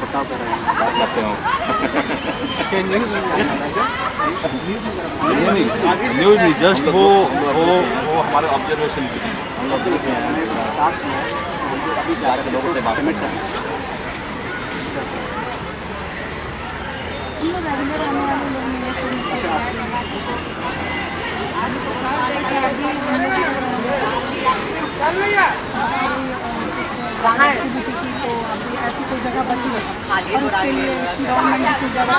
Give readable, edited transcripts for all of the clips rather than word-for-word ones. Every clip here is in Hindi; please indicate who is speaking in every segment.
Speaker 1: बर्ताव कर रहे हैं।
Speaker 2: बात करते हो
Speaker 1: क्या न्यूज़
Speaker 2: न्यूज़ नहीं, जस्ट वो हमारे ऑब्जर्वेशन की
Speaker 1: हम लोग देख रहे हैं टास्क में है, तो हम लोग अभी जा रहे हैं लोगों से बात पेमेंट करने।
Speaker 3: रेगुलर आने वाले लोग मिले थे।
Speaker 1: अच्छा
Speaker 3: कहाँ एक्टिविटी की तो अभी ऐसी कोई जगह बची है और उसके लिए गवर्नमेंट की जगह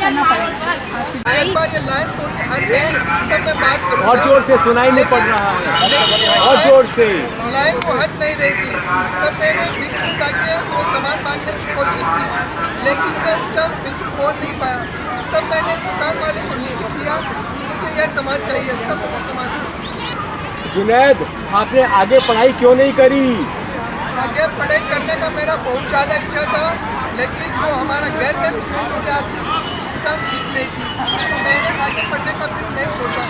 Speaker 3: करना पड़ेगा।
Speaker 4: एक बार ये लाइन थोड़ी हट जाए तब मैं बात करूँगा।
Speaker 5: और जोर से सुनाई नहीं पड़ रहा है, और जोर से।
Speaker 4: लाइन वो हट नहीं रही थी, तब मैंने बीच में जाके वो सामान मांगने की कोशिश की, लेकिन मैं उस टाइम बिल्कुल बोल नहीं पाया। तब मैंने दुकान वाले को लिख दिया मुझे यह सामान चाहिए, तब वो सामान।
Speaker 5: जुनैद, आपने आगे पढ़ाई क्यों नहीं करी?
Speaker 4: आगे पढ़ाई करने का मेरा बहुत ज़्यादा इच्छा था, लेकिन जो हमारा घर है उसमें थोड़ी आर्थिक स्थिति उस टाइम ठीक नहीं थी। मैंने आगे पढ़ने का फिर नहीं सोचा,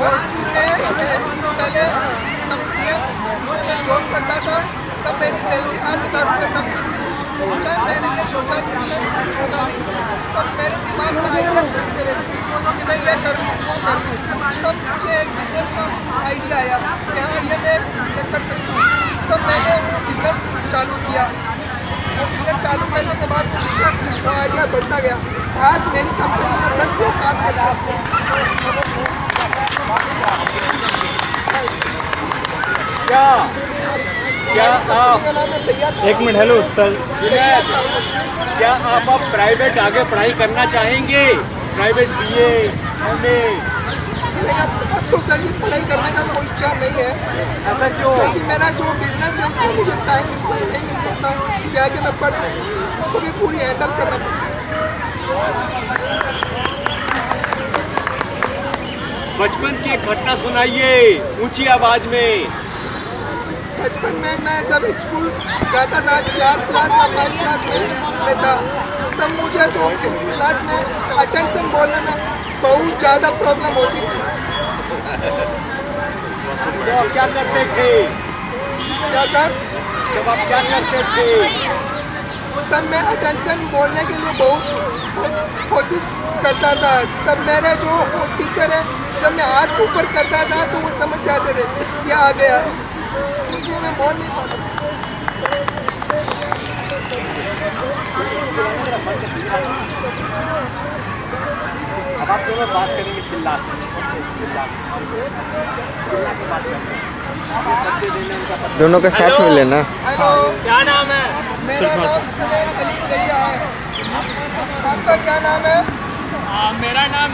Speaker 4: और मैं इससे पहले कंपनियाँ उसमें मैं जॉब करता था, तब मेरी सैलरी 8,000 रुपये समथिंग थी। उस टाइम मैंने ये सोचा कि इसमें कुछ होगा नहीं, तब मेरे दिमाग में आइडिया सुनते रहे कि मैं ये करूँ वो करूँ। तब मुझे एक बिजनेस का आइडिया आया कि हाँ ये मैं कर सकता हूँ। तब मैंने वो बिजनेस चालू किया। वो बिजनेस चालू करने के बाद वो आइडिया बढ़ता गया। आज मेरी कंपनी में 10 लोग काम कर रहे हैं।
Speaker 5: क्या आप एक मिनट, हेलो सर, क्या आप अब प्राइवेट आगे पढ़ाई करना चाहेंगे? Private BA MA?
Speaker 4: नहीं, अब तो सर जी पढ़ाई करने का कोई इच्छा नहीं है।
Speaker 5: ऐसा क्यों?
Speaker 4: क्योंकि मेरा जो बिजनेस है उसमें मुझे टाइम नहीं मिल पाता कि आगे मैं पढ़ सकूँ, उसको भी पूरी हैंडल करना पड़ता है।
Speaker 5: बचपन की एक घटना सुनाइए ऊंची आवाज में।
Speaker 4: बचपन में मैं जब स्कूल जाता था 4 क्लास या 5 क्लास में था, तब मुझे जो क्लास में अटेंशन बोलने में बहुत ज़्यादा प्रॉब्लम होती थी।
Speaker 5: तो आप क्या करते थे?
Speaker 4: क्या सर?
Speaker 5: जब आप क्या करते थे?
Speaker 4: तब मैं अटेंशन बोलने के लिए बहुत कोशिश करता था। तब मेरे जो टीचर है, जब मैं हाथ ऊपर करता था तो वो समझ जाते थे क्या आ गया, इसलिए मैं बोल नहीं पाता।
Speaker 5: अब आप दोनों बात करेंगे चिल्ला के बात करेंगे।
Speaker 6: दोनों का साथ में लेना।
Speaker 4: हेलो,
Speaker 5: क्या नाम है?
Speaker 4: मेरा नाम जुनैद अली गैया है। आपका क्या नाम है?
Speaker 5: मेरा नाम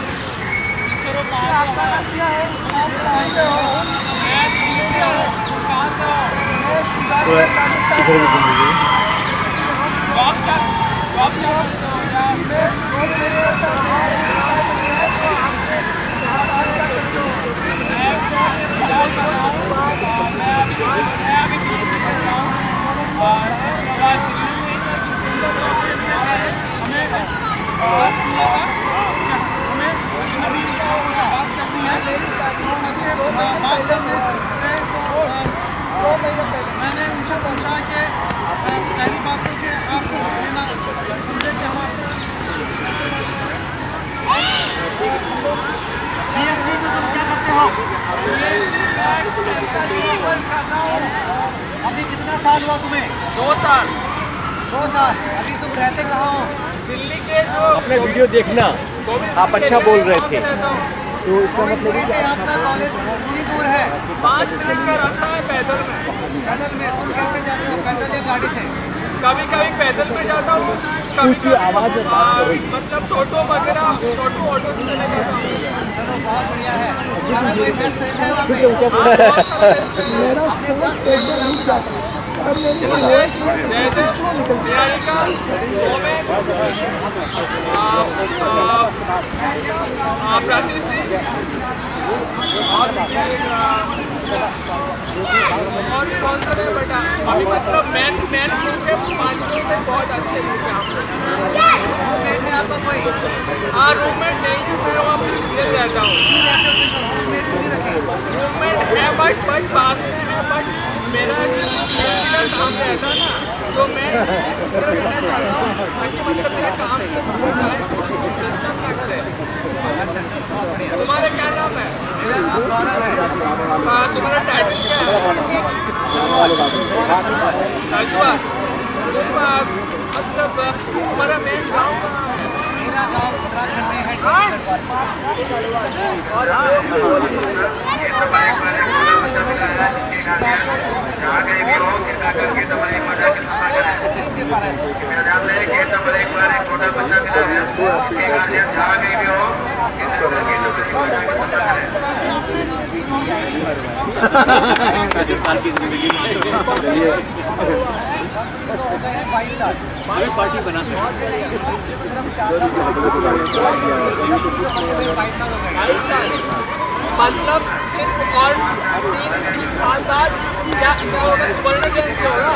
Speaker 4: आपका नाम क्या है? आप कहाँ से हो? मैं सुजानपुर, राजस्थान से। मैं जॉब नहीं करता, मेरी दुकान नहीं है। और आप क्या करते हो? मेरी शादी अभी 2 महीने पहले।
Speaker 7: मैंने उनसे पूछा कि पहली बात तो कि आपको लेना समझे कि हम GST में तुम क्या करते हो? अभी कितना साल हुआ तुम्हें?
Speaker 5: 2 साल।
Speaker 7: 2 साल। अभी तुम रहते कहाँ हो?
Speaker 5: दिल्ली के जो अपने वीडियो देखना, आप अच्छा बोल रहे थे, तो इसका मतलब
Speaker 7: दिल्ली से आपका कॉलेज कितनी दूर है?
Speaker 5: 5 मिनट का रास्ता है पैदल में।
Speaker 7: पैदल में? तुम कैसे जाते हो, पैदल या गाड़ी से?
Speaker 5: कभी कभी पैदल में जाता हूँ, कभी मतलब टोटो वगैरह, टोटो ऑटो से चले जाता हूँ।
Speaker 7: चलो बहुत बढ़िया है। हमारा कोई बेस्ट फ्रेंड है वहाँ पे? अपने 10 फ्रेंड को नाम बताओ।
Speaker 5: प्राची सिंह और कौन सा है बेटा? अभी मतलब मैन ग्रुप के 5 लोग में बहुत अच्छे लोग हैं।
Speaker 7: रूममेट है आपका कोई?
Speaker 5: हाँ, रूममेट नहीं है, मैं वहाँ पे मिल जाता हूँ।
Speaker 7: रूममेट नहीं रखे?
Speaker 5: रूममेट है बट पास में है, बट मेरा मेरा काम रहता ना, तो मैं कहना चाहता हूँ ताकि मतलब मेरा काम हो जाए। तुम्हारा क्या नाम है? तुम्हारा टाइटल क्या है? राजवा। मतलब तुम्हारा मेन गाँव कहाँ है?
Speaker 1: मेरा गाँव उत्तराखंड में है।
Speaker 5: पार्टी बना मतलब सिर्फ और 3 साल बाद क्या होगा? सुवर्ण जयंती होगा,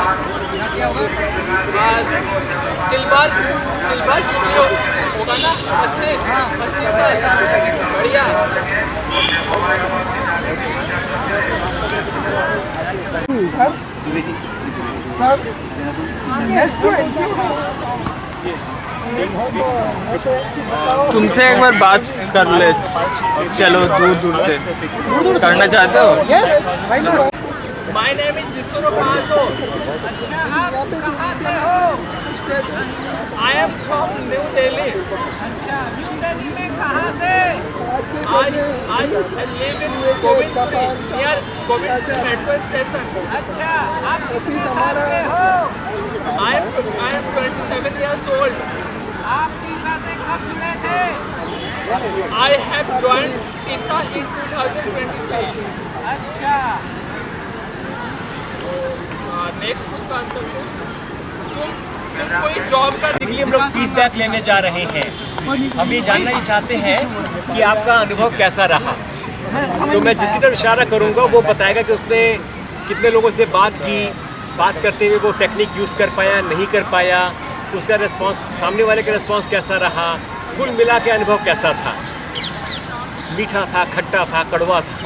Speaker 5: सिल्वर जुबली होगा ना, 25 साल। बढ़िया।
Speaker 4: सर नेक्स्ट टू एनसी
Speaker 6: तुमसे एक बार बात कर ले, चलो दूर से करना चाहते हो?
Speaker 5: My name is Vishwaro Pando. अच्छा, आप कहाँ से हो? I am from New Delhi. अच्छा, न्यू दिल्ली में कहाँ से? I live in Govindpuri, near Govindpuri metro station. अच्छा, आप कितने साल के हो? I am 27 years old. आप टीसा से कब जुड़े थे? I have joined TISA in 2023. अच्छा। नेक्स्ट कुछ आंसर तुम कोई जॉब करने के लिए हम लोग फीडबैक लेने जा रहे हैं। हम ये जानना ही चाहते हैं कि आपका अनुभव कैसा रहा। तो मैं जिसकी तरफ इशारा करूँगा वो बताएगा कि उसने कितने लोगों से बात की, बात करते हुए वो टेक्निक यूज़ कर पाया, नहीं कर पाया, उसका रिस्पांस, सामने वाले का रिस्पांस कैसा रहा, कुल मिला के अनुभव कैसा था। मीठा था, खट्टा था, कड़वा था।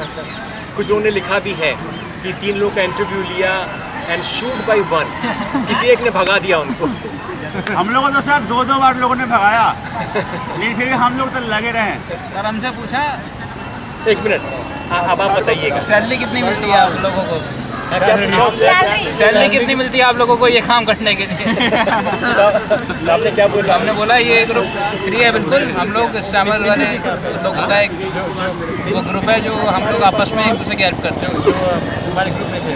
Speaker 5: कुछ लोगों ने लिखा भी है कि 3 लोगों का इंटरव्यू लिया एंड शूट बाय 1, किसी एक ने भगा दिया उनको।
Speaker 1: हम लोगों तो सर 2 बार लोगों ने भगाया, लेकिन फिर भी हम लोग तो लगे रहे।
Speaker 8: सर हमसे पूछा,
Speaker 5: 1 मिनट, अब आप बताइएगा
Speaker 8: सैलरी कितनी मिलती है आप लोगों को? सैलरी कितनी मिलती है आप लोगों को ये काम करने के लिए?
Speaker 5: तो आपने क्या बोला?
Speaker 8: हमने बोला ये ग्रुप फ्री है बिल्कुल। हम लोग स्टैमर वाले लोगों का एक वो ग्रुप है जो हम लोग आपस में एक दूसरे की हेल्प करते हैं, जो हमारे ग्रुप में थे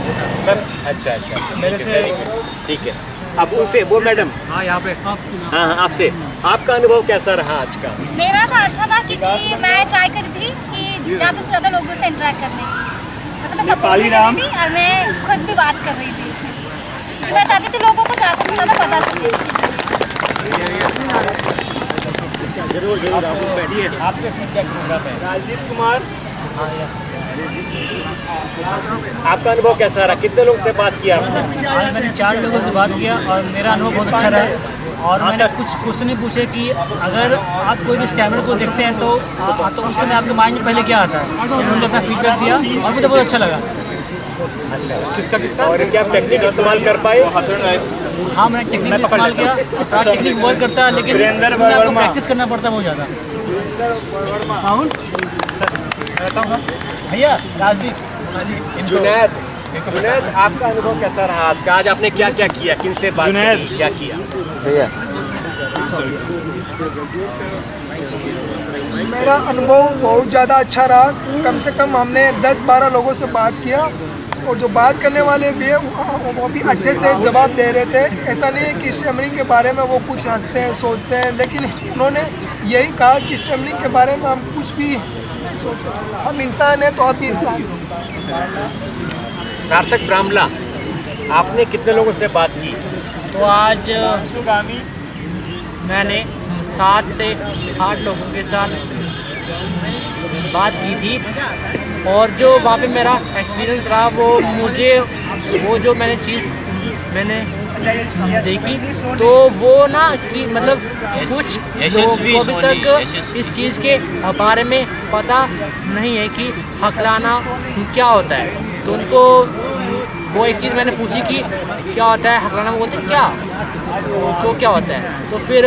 Speaker 5: सर। अच्छा, मेरे से ठीक है। अब उनसे वो मैडम,
Speaker 8: हाँ यहाँ पे
Speaker 5: हाँ आपसे आपका अनुभव कैसा रहा आज का?
Speaker 9: मेरा तो अच्छा था क्योंकि मैं ट्राई कर रही थी कि ज़्यादा से ज़्यादा लोगों से इंटरेक्ट करने की, मतलब मैं सपोर्ट भी कर रही थी और मैं खुद भी बात कर रही थी क्योंकि मैं चाहती थी लोगों को ज़्यादा से ज़्यादा पता चले।
Speaker 5: जरूर आप बैठिए। आपसे फीडबैक करूँगा मैं। राजदीप कुमार, आपका अनुभव कैसा रहा? कितने लोगों से बात किया आपने?
Speaker 10: आज मैंने 4 लोगों से बात किया और मेरा अनुभव बहुत अच्छा रहा। और मैंने कुछ क्वेश्चन पूछे कि अगर आप कोई भी स्टैमर को देखते हैं तो उस समय आपके माइंड में पहले क्या आता है। उन्होंने अपना फीडबैक दिया और मुझे बहुत अच्छा लगा।
Speaker 5: अच्छा, किसका और क्या आप टेक्निक इस्तेमाल कर पाए?
Speaker 10: हाँ, मैंने टेक्निक इस्तेमाल किया। सारा टेक्निक वर्क करता है, लेकिन इसमें आपको प्रैक्टिस करना पड़ता है बहुत ज़्यादा। भैया राजदीप,
Speaker 5: जुनैद, आपका अनुभव कैसा रहा आज का? आज आपने क्या क्या किया, किन से बात की, क्या किया?
Speaker 6: भैया
Speaker 4: मेरा अनुभव बहुत ज़्यादा अच्छा रहा। कम से कम हमने 10-12 लोगों से बात किया और जो बात करने वाले भी है वो भी अच्छे से जवाब दे रहे थे। ऐसा नहीं है कि स्टैमरिंग के बारे में वो कुछ हंसते हैं, सोचते हैं, लेकिन उन्होंने यही कहा कि स्टैमरिंग के बारे में हम कुछ भी नहीं सोचते, हम इंसान हैं तो आप भी इंसान हैं।
Speaker 5: सार्थक ब्राह्मला, आपने कितने लोगों से बात की?
Speaker 10: तो आज मैंने 7 से 8 लोगों के साथ बात की थी और जो वहाँ पे मेरा एक्सपीरियंस रहा वो जो मैंने चीज़ देखी तो वो ना कि मतलब कुछ लोगों को अभी तक इस चीज़ के बारे में पता नहीं है कि हकलाना क्या होता है। तो उनको
Speaker 8: वो एक चीज़ मैंने पूछी कि क्या होता है हकलाना में, बोलते क्या उसको क्या होता है। तो फिर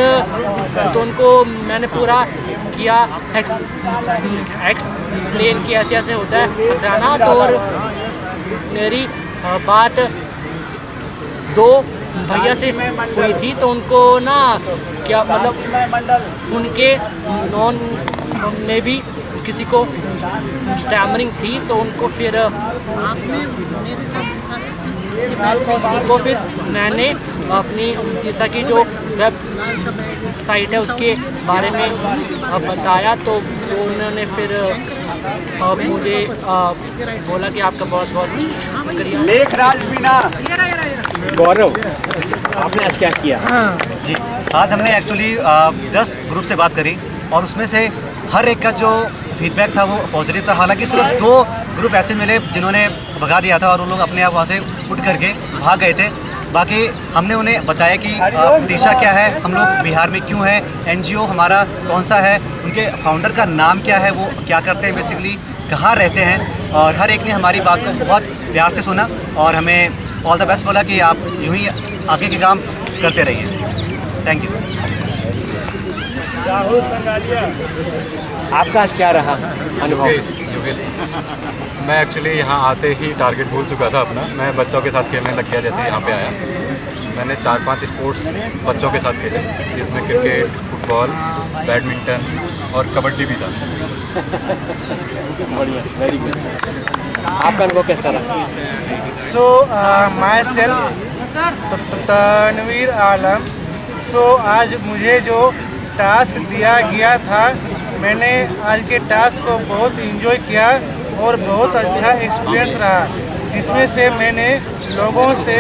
Speaker 8: तो उनको मैंने पूरा किया एक्सप्लेन कि ऐसे ऐसे होता है हकलाना। तो और मेरी बात 2 भैया से हुई थी, तो उनको ना क्या मतलब उनके नॉन में भी किसी को स्टैमरिंग थी, तो उनको फिर मैंने अपनी टीसा की जो वेबसाइट है उसके बारे में बताया। तो जो उन्होंने फिर मुझे बोला कि आपका बहुत बहुत शुक्रिया।
Speaker 1: लेखराज मीना
Speaker 5: गौरव, आपने आज क्या किया?
Speaker 11: जी, आज हमने एक्चुअली 10 ग्रुप से बात करी और उसमें से हर एक का जो फीडबैक था वो पॉजिटिव था। हालांकि सिर्फ 2 ग्रुप ऐसे मिले जिन्होंने भगा दिया था और वो लोग अपने आप वहाँ से उठ करके भाग गए थे। बाकी हमने उन्हें बताया कि टीसा क्या है, हम लोग बिहार में क्यों हैं, NGO हमारा कौन सा है, उनके फाउंडर का नाम क्या है, वो क्या करते हैं, बेसिकली कहाँ रहते हैं। और हर एक ने हमारी बात को बहुत प्यार से सुना और हमें ऑल द बेस्ट बोला कि आप यूँ ही आगे के काम करते रहिए। Thank you.
Speaker 5: आपका आज क्या रहा अनुभव?
Speaker 12: मैं एक्चुअली यहाँ आते ही टारगेट भूल चुका था अपना। मैं बच्चों के साथ खेलने लग गया जैसे यहाँ पे आया। मैंने 4-5 स्पोर्ट्स बच्चों के साथ खेले, जिसमें क्रिकेट, फुटबॉल, बैडमिंटन और कबड्डी भी था।
Speaker 5: बढ़िया, वेरी गुड। आपका अनुभव कैसा रहा?
Speaker 7: सो माई सेल्फ तनवीर आलम। सो आज मुझे जो टास्क दिया गया था, मैंने आज के टास्क को बहुत एंजॉय किया और बहुत अच्छा एक्सपीरियंस रहा, जिसमें से मैंने लोगों से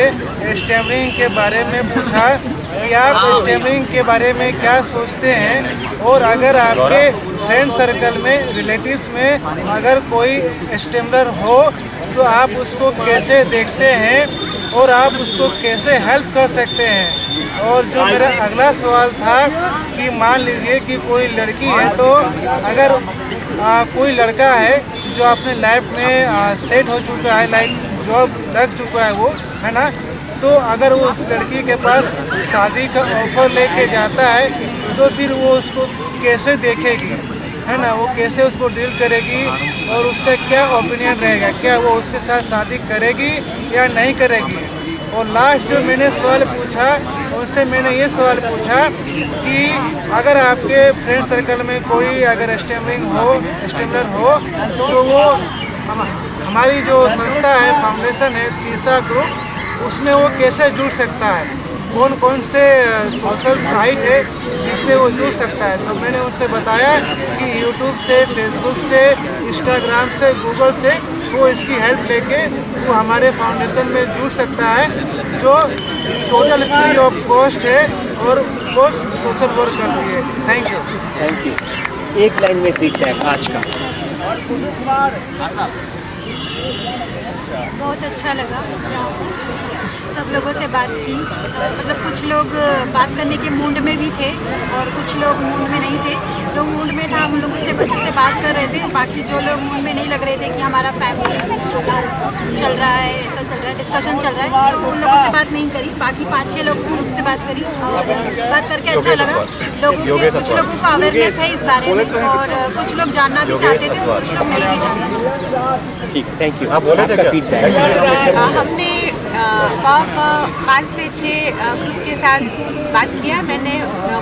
Speaker 7: स्टैमरिंग के बारे में पूछा कि आप स्टैमरिंग के बारे में क्या सोचते हैं, और अगर आपके फ्रेंड सर्कल में, रिलेटिव्स में अगर कोई स्टैमरर हो तो आप उसको कैसे देखते हैं और आप उसको कैसे हेल्प कर सकते हैं। और जो मेरा अगला सवाल था कि मान लीजिए कि कोई लड़की है, तो अगर कोई लड़का है जो अपने लाइफ में सेट हो चुका है, लाइक जॉब लग चुका है वो, है ना, तो अगर वो उस लड़की के पास शादी का ऑफर लेके जाता है तो फिर वो उसको कैसे देखेगी, है ना, वो कैसे उसको डील करेगी और उसका क्या ओपिनियन रहेगा, क्या वो उसके साथ शादी करेगी या नहीं करेगी। और लास्ट जो मैंने सवाल पूछा, उनसे मैंने ये सवाल पूछा कि अगर आपके फ्रेंड सर्कल में कोई अगर स्टैमरर हो तो वो हमारी जो संस्था है, फाउंडेशन है टीसा ग्रुप, उसमें वो कैसे जुड़ सकता है, कौन कौन से सोशल साइट है जिससे वो जुड़ सकता है। तो मैंने उनसे बताया कि यूट्यूब से, फेसबुक से, इंस्टाग्राम से, गूगल से वो इसकी हेल्प लेके वो हमारे फाउंडेशन में जुड़ सकता है, जो टोटल फ्री ऑफ कॉस्ट है और वो सोशल वर्क करती है। Thank you.
Speaker 5: Thank you. एक लाइन में फीडबैक आज का।
Speaker 9: बहुत अच्छा लगा, सब लोगों से बात की। मतलब कुछ लोग बात करने के मूड में भी थे और कुछ लोग मूड में नहीं थे। जो मूड में था उन लोगों से अच्छे से बात कर रहे थे, बाकी जो लोग मूड में नहीं लग रहे थे कि हमारा फैमिली चल रहा है, ऐसा चल रहा है, डिस्कशन चल रहा है, तो उन लोगों से बात नहीं करी। बाकी 5-6 लोगों से बात करी और बात करके अच्छा लगा। कुछ लोगों को अवेयरनेस है इस बारे में और कुछ लोग जानना भी चाहते थे और कुछ लोग नहीं भी जानना।
Speaker 5: ठीक, थैंक यू। आप बोले थे क्या?
Speaker 3: हमने 5 से 6 ग्रुप के साथ बात किया। मैंने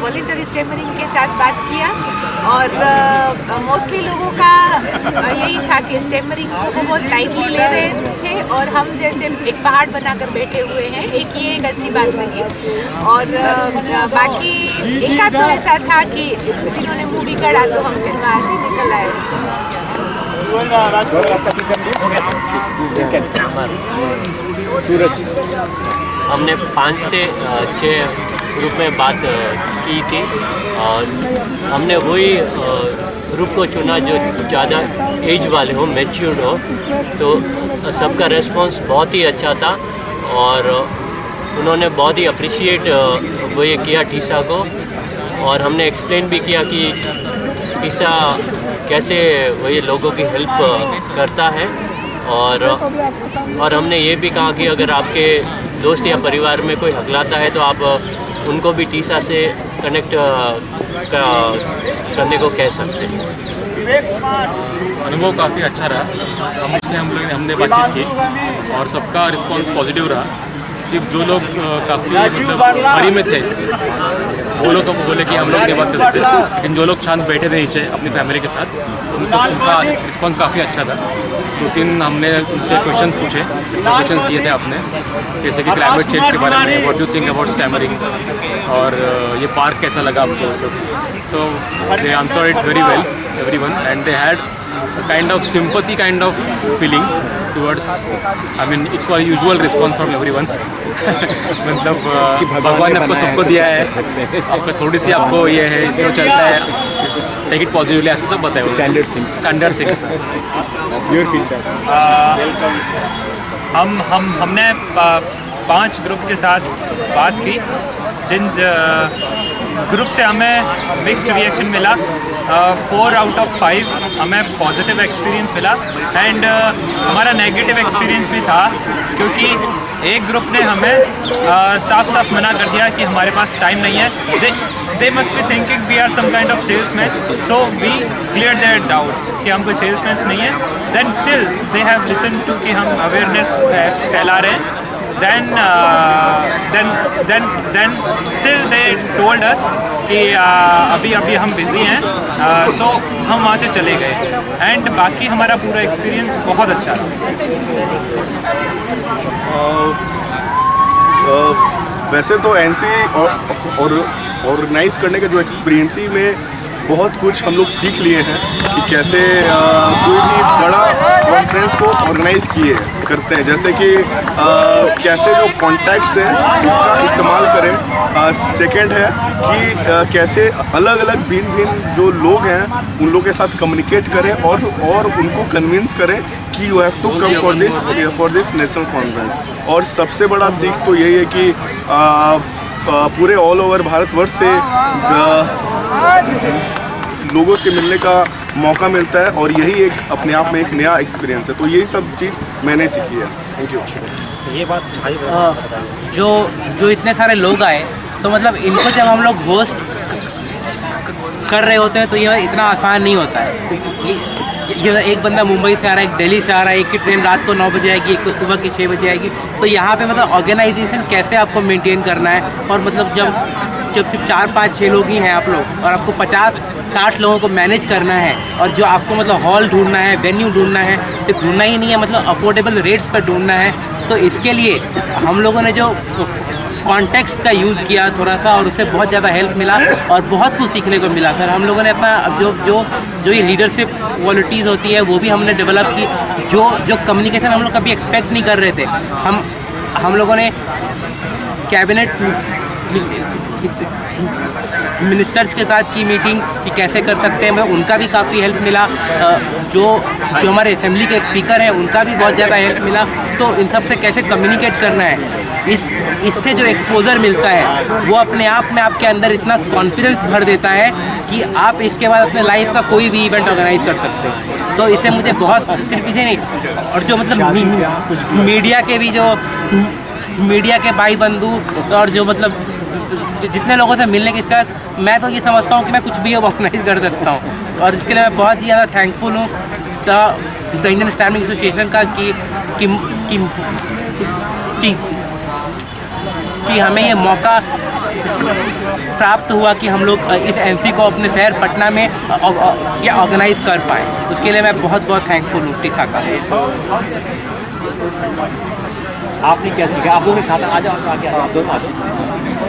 Speaker 3: वॉलंटरी स्टैमरिंग के साथ बात किया और मोस्टली लोगों का यही था कि स्टैमरिंग को बहुत लाइटली ले रहे थे और हम जैसे एक पहाड़ बनाकर बैठे हुए हैं। एक अच्छी बात लगी। और बाकी एक आध तो ऐसा था कि जिन्होंने मूवी करा तो हम फिर वहाँ से निकल आए।
Speaker 5: सूरज,
Speaker 13: हमने 5 से 6 ग्रुप में बात की थी और हमने वही ग्रुप को चुना जो ज़्यादा एज वाले हो, मैच्योर्ड हो। तो सबका रेस्पॉन्स बहुत ही अच्छा था और उन्होंने बहुत ही अप्रिशिएट वो ये किया टीसा को। और हमने एक्सप्लेन भी किया कि टीसा कैसे वही लोगों की हेल्प करता है और हमने ये भी कहा कि अगर आपके दोस्त या परिवार में कोई हकलाता है तो आप उनको भी टीसा से कनेक्ट करने को कह सकते हैं।
Speaker 14: अनुभव काफ़ी अच्छा रहा। हमने बातचीत की और सबका रिस्पांस पॉजिटिव रहा। सिर्फ जो लोग काफ़ी मतलब बड़ी में थे वो लोग को बोले कि हम लोग ये बात कर सकते हैं, लेकिन जो लोग शांत बैठे थे नीचे अपनी फैमिली के साथ उनका रिस्पांस काफ़ी अच्छा था। 2-3 हमने उनसे क्वेश्चंस पूछे, क्वेश्चंस दिए थे आपने, जैसे कि क्लाइमेट चेंज के बारे में, what do think about stammering, और ये पार्क कैसा लगा आपको सब। तो they answer it very well everyone and they had kind of sympathy kind of feeling towards, I mean it's for usual response from everyone मतलब भगवान ने आपको सबको दिया है, आपका थोड़ी सी आपको ये है इसमें चलता है, टेक इट पॉजिटिवली, ऐसा सब बताया स्टैंडर्ड थिंग्स योर फीडबैक।
Speaker 15: हमने 5 ग्रुप के साथ बात की, जिन ग्रुप से हमें मिक्स्ड रिएक्शन मिला। 4 आउट ऑफ 5 हमें पॉजिटिव एक्सपीरियंस मिला एंड हमारा नेगेटिव एक्सपीरियंस भी था, क्योंकि एक ग्रुप ने हमें साफ साफ मना कर दिया कि हमारे पास टाइम नहीं है। They must be thinking we are some kind of salesman, so we clear their doubt कि हम कोई सेल्समैन नहीं है। Then still they have listen to कि हम अवेयरनेस फैला रहे हैं। then still they told us कि अभी हम बिज़ी हैं, सो हम वहाँ से चले गए एंड बाकी हमारा पूरा एक्सपीरियंस बहुत अच्छा रहा।
Speaker 16: वैसे तो एनसी और ऑर्गेनाइज करने के जो एक्सपीरियंस ही में बहुत कुछ हम लोग सीख लिए हैं कि कैसे कोई भी बड़ा कॉन्फ्रेंस को ऑर्गेनाइज करते हैं, जैसे कि कैसे जो कॉन्टैक्ट्स हैं उसका इस्तेमाल करें। सेकंड है कि कैसे अलग अलग भिन्न जो लोग हैं उन लोगों के साथ कम्युनिकेट करें और उनको कन्विंस करें कि you have to come for this national conference. और सबसे बड़ा सीख तो यही है कि पूरे ऑल ओवर भारतवर्ष से लोगों से मिलने का मौका मिलता है और यही एक अपने आप में एक नया एक्सपीरियंस है। तो यही सब चीज़ मैंने सीखी है। Thank you.
Speaker 8: ये बात जो इतने सारे लोग आए, तो मतलब इनको जब हम लोग होस्ट कर रहे होते हैं तो यह इतना आसान नहीं होता है। ये एक बंदा मुंबई से आ रहा है, एक दिल्ली से आ रहा है, एक की ट्रेन रात को 9 बजे आएगी, एक को सुबह की 6 बजे आएगी। तो यहाँ पे मतलब ऑर्गेनाइजेशन कैसे आपको मेंटेन करना है, और मतलब जब सिर्फ 4-5-6 लोग ही हैं आप लोग, और आपको 50-60 लोगों को मैनेज करना है, और जो आपको मतलब हॉल ढूंढना है, वेन्यू ढूंढना है, सिर्फ ढूंढना ही नहीं है, मतलब अफोर्डेबल रेट्स पर ढूंढना है। तो इसके लिए हम लोगों ने जो कॉन्टेक्ट्स का यूज़ किया थोड़ा सा, और उससे बहुत ज़्यादा हेल्प मिला और बहुत कुछ सीखने को मिला। सर हम लोगों ने अपना जो ये लीडरशिप क्वालिटीज़ होती है वो भी हमने डेवलप की, जो कम्युनिकेशन हम लोग कभी एक्सपेक्ट नहीं कर रहे थे। हम लोगों ने कैबिनेट मिनिस्टर्स के साथ की मीटिंग कि कैसे कर सकते हैं, उनका भी काफ़ी हेल्प मिला। जो हमारे असेंबली के स्पीकर हैं उनका भी बहुत ज़्यादा हेल्प मिला। तो इन सब से कैसे कम्युनिकेट करना है, इससे जो एक्सपोजर मिलता है वो अपने आप में आपके अंदर इतना कॉन्फिडेंस भर देता है कि आप इसके बाद अपने लाइफ का कोई भी इवेंट ऑर्गेनाइज कर सकते हैं। तो इससे मुझे बहुत सिर्फ इसे नहीं, और जो मतलब मीडिया के भाई बंधु और जो मतलब जितने लोगों से मिलने के साथ, मैं तो ये समझता हूँ कि मैं कुछ भी ऑर्गेनाइज कर सकता हूँ, और इसके लिए मैं बहुत ही ज़्यादा थैंकफुल हूँ द इंडियन स्टैमरिंग एसोसिएशन का कि हमें ये मौका प्राप्त हुआ कि हम लोग इस एनसी को अपने शहर पटना में ये ऑर्गेनाइज कर पाए। उसके लिए मैं बहुत बहुत थैंकफुल हूँ टीसा का।
Speaker 5: आपने क्या सीखा? आप लोगों के साथ आ जाओ, आगे आप दोनों आ जाओ।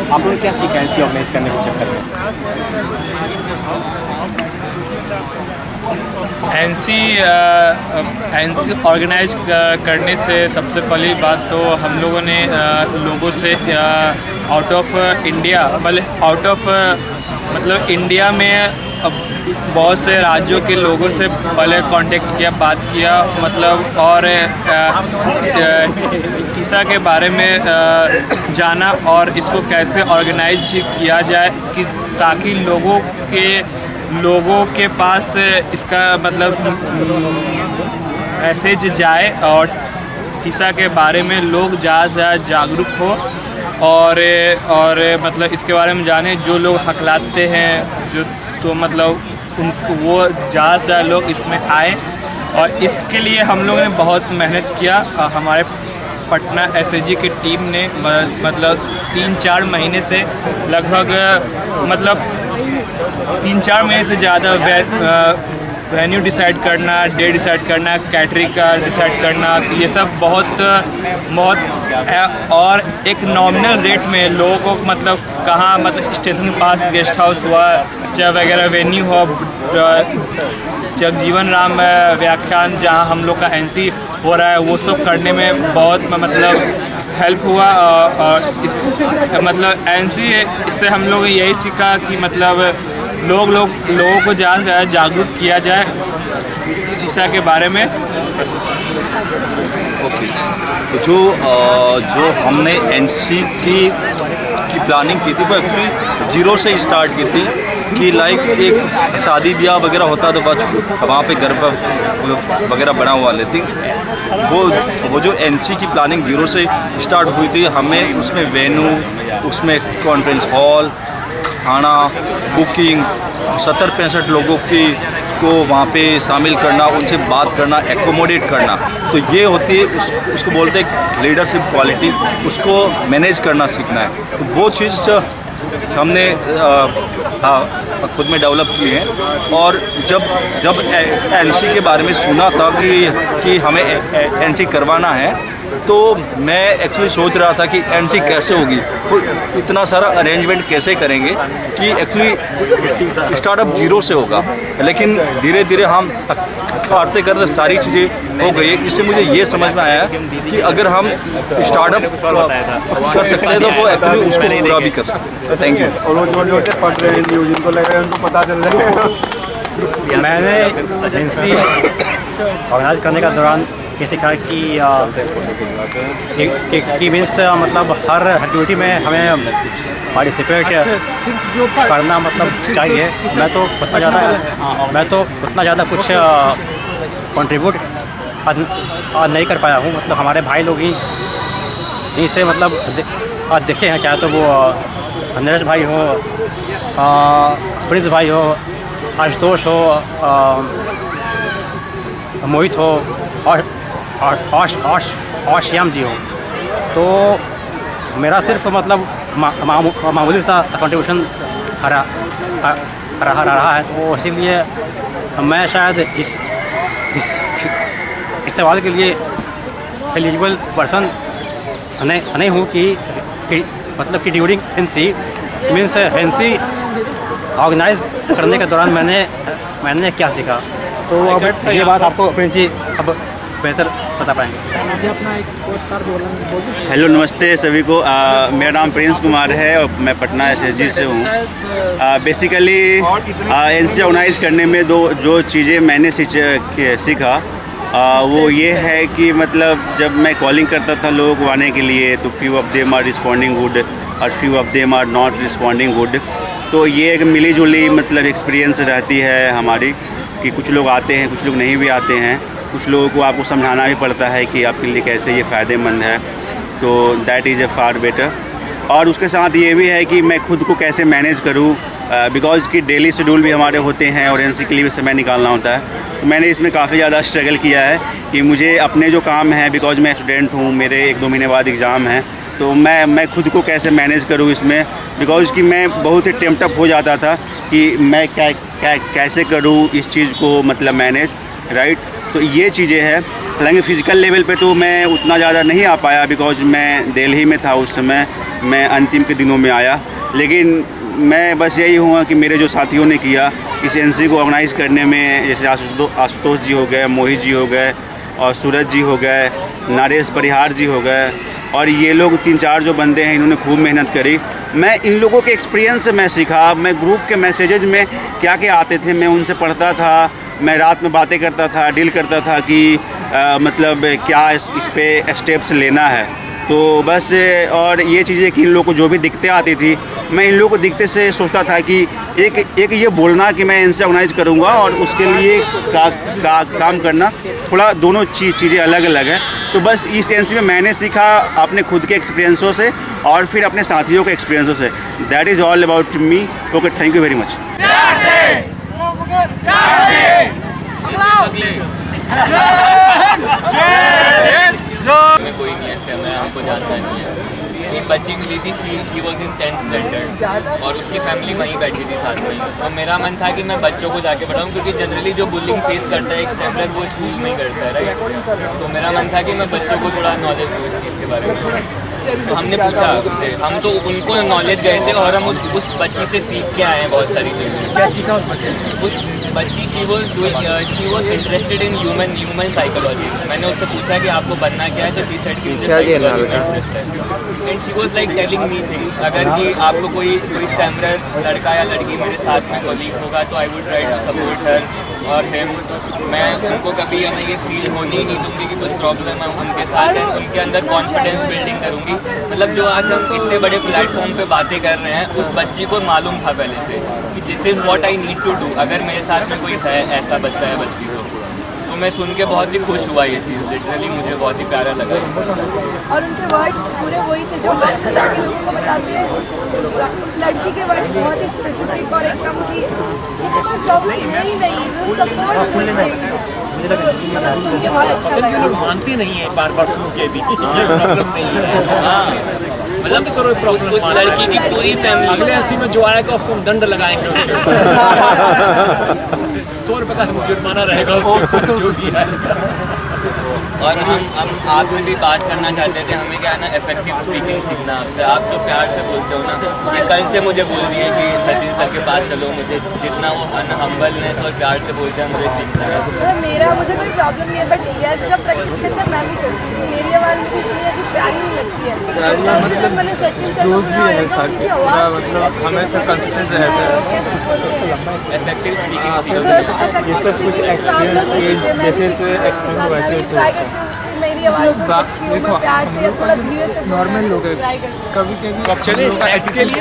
Speaker 5: आप लोगों ने क्या सीखा एनसी ऑर्गेनाइज करने के चक्कर में?
Speaker 6: एनसी ऑर्गेनाइज करने से सबसे पहली बात तो हम लोगों ने लोगों से आउट ऑफ इंडिया मतलब इंडिया में बहुत से राज्यों के लोगों से पहले कांटेक्ट किया, बात किया मतलब, और टीसा के बारे में जाना और इसको कैसे ऑर्गेनाइज किया जाए कि ताकि लोगों के पास इसका मतलब मैसेज जाए और टीसा के बारे में लोग ज़्यादा से ज़्यादा जागरूक हो और मतलब इसके बारे में जाने। जो लोग हकलाते हैं जो तो मतलब उनको वो ज़्यादा से ज़्यादा लोग इसमें आए और इसके लिए हम लोगों ने बहुत मेहनत किया। हमारे पटना एसएसजी की टीम ने मतलब 3-4 महीने से लगभग मतलब 3-4 महीने से ज़्यादा वेन्यू डिसाइड करना, डे डिसाइड करना, कैटरिंग का डिसाइड करना, तो ये सब बहुत और एक नॉमिनल रेट में लोगों को मतलब कहाँ मतलब स्टेशन के पास गेस्ट हाउस हुआ चाहे वगैरह वेन्यू हो, जगजीवन राम व्याख्यान जहाँ हम लोग का एनसी हो रहा है वो सब करने में बहुत मतलब हेल्प हुआ। और इस मतलब एनसी इससे हम लोग यही सीखा कि मतलब लोगों को ज़्यादा से ज़्यादा जागरूक किया जाए टीसा के बारे में।
Speaker 2: ओके, तो जो हमने एनसी की प्लानिंग की थी वो एक्चुअली जीरो से स्टार्ट की थी कि लाइक एक शादी ब्याह वगैरह होता तो वहाँ पे घर वगैरह बना हुआ लेती। वो जो एनसी की प्लानिंग जीरो से स्टार्ट हुई थी, हमें उसमें वेन्यू, उसमें कॉन्फ्रेंस हॉल, खाना, बुकिंग, 70-65 लोगों को वहाँ पे शामिल करना, उनसे बात करना, एकोमोडेट करना, तो ये होती है उसको बोलते हैं लीडरशिप क्वालिटी। उसको मैनेज करना सीखना है। तो वो चीज़ हमने खुद में डेवलप की है। और जब एनसी के बारे में सुना था कि हमें एनसी करवाना है, तो मैं एक्चुअली सोच रहा था कि एनसी कैसे होगी, तो इतना सारा अरेंजमेंट कैसे करेंगे कि एक्चुअली स्टार्टअप जीरो से होगा। लेकिन धीरे धीरे हम करते करते सारी चीज़ें हो गई। इससे मुझे ये समझ में आया कि अगर हम स्टार्टअप कर सकते हैं तो वो एक्चुअली उसको पूरा भी कर सकते हैं। Thank you.
Speaker 16: और वो जो पढ़ रहे हैं न्यूज़, इनको लग रहा है उनको पता चल रहा है।
Speaker 17: मैंने एनसी ऑर्गेनाइज करने का दौरान ये सीखा कि मीन्स मतलब हर एक्टिविटी में हमें पार्टिसिपेट करना मतलब चाहिए। मैं तो उतना ज़्यादा कुछ कंट्रीब्यूट नहीं कर पाया हूँ। मतलब हमारे भाई लोग ही से मतलब देखे हैं, चाहे तो वो नरेश भाई हो, प्रिंस भाई हो, आशुतोष हो, मोहित हो और श्याम जी हो। तो मेरा सिर्फ मतलब मामूली सा कंट्रीब्यूशन रहा है। तो इसीलिए मैं शायद इस सवाल के लिए एलिजिबल पर्सन नहीं हूँ कि मतलब कि during NC means NC organise करने के दौरान मैंने क्या सीखा। तो अब ये बात आपको प्रिंस जी अब बेहतर बता पाएंगे।
Speaker 1: हेलो, नमस्ते सभी को। मेरा नाम प्रिंस कुमार है और मैं पटना एसएसजी से हूँ। बेसिकली एनसी ऑर्गेनाइज करने में जो चीज़ें मैंने सीखा वो ये है कि मतलब जब मैं कॉलिंग करता था लोगों को आने के लिए, तो few of them are responding good और few of them are not responding good. तो ये एक मिली जुली मतलब एक्सपीरियंस रहती है हमारी कि कुछ लोग आते हैं, कुछ लोग नहीं भी आते हैं। कुछ लोगों को आपको समझाना भी पड़ता है कि आपके लिए कैसे ये फ़ायदेमंद है। तो that is a far better. और उसके साथ ये भी है कि मैं खुद को कैसे मैनेज करूँ, बिकॉज़ कि डेली शेड्यूल भी हमारे होते हैं और एनसी के लिए भी समय निकालना होता है। तो मैंने इसमें काफ़ी ज़्यादा स्ट्रगल किया है कि मुझे अपने जो काम हैं, बिकॉज़ मैं स्टूडेंट हूँ, मेरे 1-2 महीने बाद एग्ज़ाम है, तो मैं खुद को कैसे मैनेज करूँ इसमें, बिकॉज़ कि मैं बहुत ही टेम्प्ट हो जाता था कि मैं कैसे करूँ इस चीज़ को मतलब मैनेज, राइट। तो ये चीज़ें हैं। हालांकि फ़िज़िकल लेवल पे तो मैं उतना ज़्यादा नहीं आ पाया, बिकॉज़ मैं दिल्ली में था उस समय, मैं अंतिम के दिनों में आया। लेकिन मैं बस यही हुआ कि मेरे जो साथियों ने किया इस एनसी को ऑर्गेनाइज़ करने में, जैसे आशुतोष जी हो गए, मोहित जी हो गए और सूरज जी हो गए, नरेश परिहार जी हो गए, और ये लोग 3-4 जो बंदे हैं, इन्होंने खूब मेहनत करी। मैं इन लोगों के एक्सपीरियंस से मैं सीखा। मैं ग्रुप के मैसेजेज में क्या क्या आते थे मैं उनसे पढ़ता था, मैं रात में बातें करता था, डील करता था कि मतलब क्या इस पे स्टेप्स लेना है। तो बस और ये चीज़ें कि इन लोगों को जो भी दिक्कतें आती थी, मैं इन लोगों को दिक्कते से सोचता था कि एक ये बोलना कि मैं इनसे ऑर्गेनाइज करूँगा और उसके लिए काम करना, थोड़ा दोनों चीज़ें अलग अलग है। तो बस इस एनसी में मैंने सीखा अपने खुद के एक्सपीरियंसों से और फिर अपने साथियों के एक्सपीरियंसों से। That is all about me. Okay, thank you very much.
Speaker 13: कोई नहीं है, मैं आपको जानता नहीं है। एक बच्ची मिली थी, she was in 10th standard और उसकी फैमिली वहीं बैठी थी साथ में। तो मेरा मन था कि मैं बच्चों को जाके पढ़ाऊँ, क्योंकि जनरली जो बुलिंग फेस करता है एक स्टैंडर्ड वो स्कूल में ही करता है, राइट। तो मेरा मन था कि मैं बच्चों को थोड़ा नॉलेज दूँ इस चीज़ के बारे में। तो हमने पूछा उससे, हम तो उनको नॉलेज गए थे और हम उस बच्ची से सीख के आए हैं बहुत सारी चीज़ें। क्या सीखा उस बच्चे से? उस बच्ची she was interested in human psychology. मैंने उससे पूछा कि आपको बनना क्या है, तो शी सेड कि and she was like telling me things. अगर कि आपको कोई स्टैमरर लड़का या लड़की मेरे साथ में कॉलीग होगा तो I would try to support her और हिम। मैं उनको कभी हमें ये फील होने ही नहीं दूँगी कि कुछ प्रॉब्लम है उनके साथ है। उनके अंदर कॉन्फिडेंस बिल्डिंग करूँगी। मतलब जो आज हम इतने बड़े प्लेटफॉर्म पे बातें कर रहे हैं, उस बच्ची को मालूम था पहले से कि this is what I need to do. अगर मेरे साथ में कोई है ऐसा बच्चा है बच्ची तो मैं सुन के बहुत ही खुश हुआ ये चीज़। लिटरली मुझे बहुत ही प्यारा लगा।
Speaker 18: और उनके वर्ड्स पूरे वही थे जो हर तरह के लोगों को बताते हैं। उस लड़की के वर्ड्स बहुत ही स्पेसिफिक और एकदम कि ये तो कोई प्रॉब्लम है ही नहीं, वो सपोर्ट मतलब सुन के बहुत अच्छा लगा।
Speaker 5: लोग मानते नहीं है बार सुन के भी ये प्रॉब्लम नहीं है। हाँ, मतलब करो प्रॉब्लम। उस लड़की की पूरी फैमिली अगले ऐसी में जो आएगा उसको हम दंड लगाएंगे उसके ऊपर 100 रुपये का जुर्माना रहेगा उसके ऊपर।
Speaker 13: और हम आपसे भी बात करना चाहते थे। हमें क्या है ना, इफेक्टिव स्पीकिंग सीखना आपसे। आप जो प्यार से बोलते हो ना, ये कल से मुझे बोल रही है कि सचिन सर के पास चलो। मुझे जितना वो हम्बलनेस और प्यार से बोलते हैं मुझे सीखना है।
Speaker 18: मुझे कोई प्रॉब्लम नहीं है, बट यश जब प्रैक्टिस करते हैं मैं भी करती हूँ। मेरी आवाज़ मुझे इतनी ऐसी प्यारी नहीं लगती है। जब मैंने सचिन सर को मतलब हमेशा कंसिस्टेंट रहता है।
Speaker 13: इफेक्टिव स्पीकिंग
Speaker 18: ये सब कुछ मेरी आवाज़ थोड़ी अच्छी हो, मैं प्यार से थोड़ा धीरे से नॉर्मल लोग कभी
Speaker 5: अब चले स्नैक्स के लिए,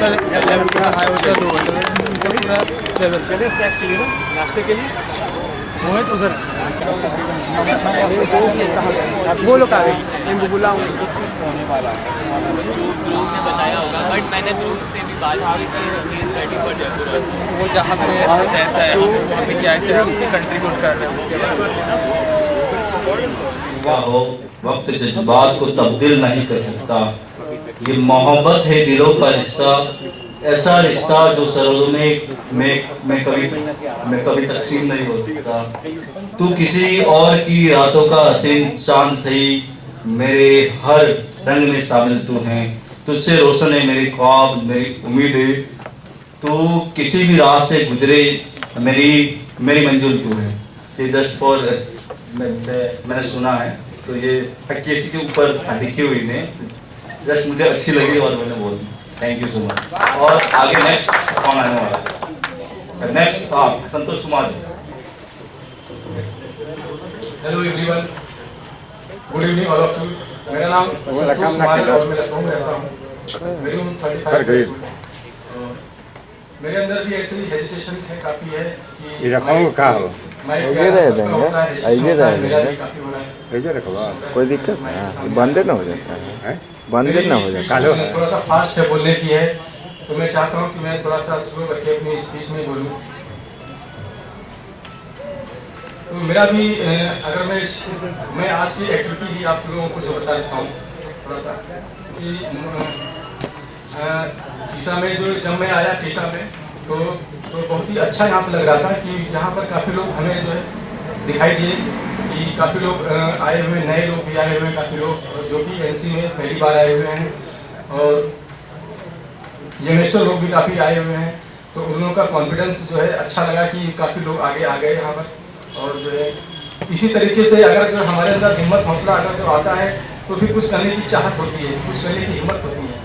Speaker 5: चले स्नैक्स के लिए ना, नाश्ते के लिए वो है तो उधर वो लोग आ गए। इनको बुलाऊँ होने वाला
Speaker 13: ने बताया होगा, बट मैंने तो उससे भी बात की कि रेडी फॉर जयपुर
Speaker 6: वो जहाँ पे रहता है वहाँ क्या कंट्रीब्यूट कर रहे हैं उसके बाद
Speaker 19: हो। वक्त जज्बात को तब्दील नहीं कर सकता। ये मोहब्बत है दिलों का रिश्ता, ऐसा रिश्ता जो सरहदों में कभी तकसीम नहीं हो सकता। तू किसी और की रातों का हसीन चांद सही, मेरे हर रंग में शामिल तू है। तुझसे रोशन है मेरे ख्वाब, मेरी उम्मीद है। तू किसी भी राह से गुजरे, मेरी मंजिल तू है। जस्ट फॉर मैंने सुना है तो ये केसी के ऊपर लिखी हुई ने जस्ट मुझे अच्छी लगी और मैंने बोल दी। Thank you so much. और आगे नेक्स्ट कौन आने वाला है? Next Santosh Kumar ji.
Speaker 20: Hello everyone, good evening all of you. मेरा नाम संतोष कुमार है और मैं लखनऊ में रहता हूँ। मेरी उम्र 35 है। मेरे अंदर भी ऐसे ही हेजिटेशन है, काफ़ी है कि
Speaker 21: कोई दिक्कत नहीं, बंदे ना हो जाता है, बंदे ना हो जाता है।
Speaker 20: थोड़ा सा फास्ट है बोलने की है, तो मैं चाहता हूँ कि मैं थोड़ा सा स्लो करके अपनी स्पीच में बोलूँ। तो मेरा भी अगर मैं आज की एक्टिविटी ही आप लोगों को जो बता देता हूँ थोड़ा सा कि टीसा में जो जब मैं आया टीसा में तो बहुत ही अच्छा यहाँ पर लग रहा था कि यहाँ पर काफ़ी लोग हमें जो है दिखाई दिए कि काफ़ी लोग आए हुए, नए लोग भी आए हुए हैं, काफ़ी लोग जो कि एनसी में पहली बार आए हुए हैं और यंगस्टर लोग भी काफ़ी आए हुए हैं। तो उन लोगों का कॉन्फिडेंस जो है अच्छा लगा कि काफ़ी लोग आगे आ गए यहाँ पर। और जो है इसी तरीके से अगर जो हमारे अंदर हिम्मत हौसला अगर जो आता है तो फिर कुछ करने की चाहत होती है, कुछ करने की हिम्मत होती है।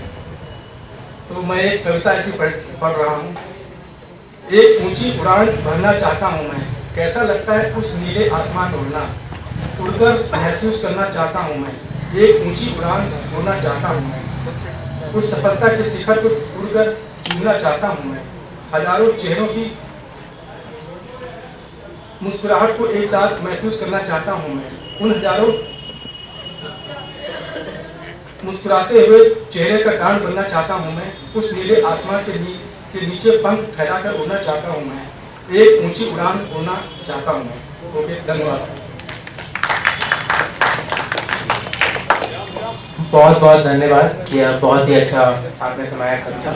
Speaker 20: तो मैं एक कविता ऐसी पढ़ रहा हूँ। एक ऊंची उड़ान भरना चाहता हूँ मैं, कैसा लगता है उस नीले आसमान उड़ना, उड़कर महसूस करना चाहता हूँ मैं। एक ऊंची उड़ान उड़ना चाहता हूँ मैं, उस सफलता के शिखर को उड़कर चूमना चाहता हूँ मैं, हजारों चेहरों की मुस्कुराहट को एक साथ महसूस करना चाहता हूँ मैं, उन हजारों मुस्कुराते हुए चेहरे का गांड बनना चाहता हूँ मैं, उस नीले आसमान के नीचे पंख फैलाकर उड़ना चाहता हूँ मैं, एक ऊंची उड़ान उड़ना चाहता हूँ मैं। ओके, धन्यवाद।
Speaker 4: बहुत बहुत धन्यवाद, यह बहुत ही अच्छा आपने सुनाया कविता।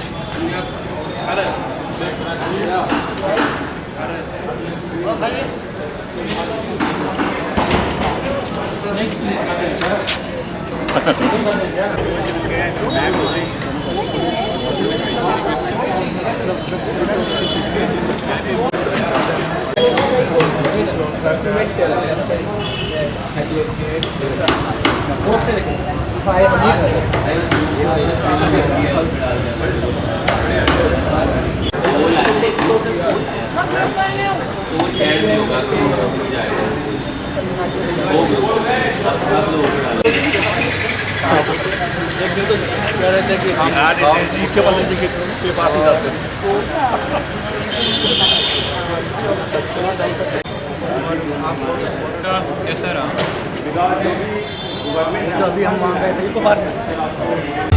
Speaker 2: एक दिन तो कह रहे थे कि हम मुख्यमंत्री जी के पास ही जाते हैं।
Speaker 15: कैसा रहा?
Speaker 17: जो अभी हम वहाँ गए थे इसको बात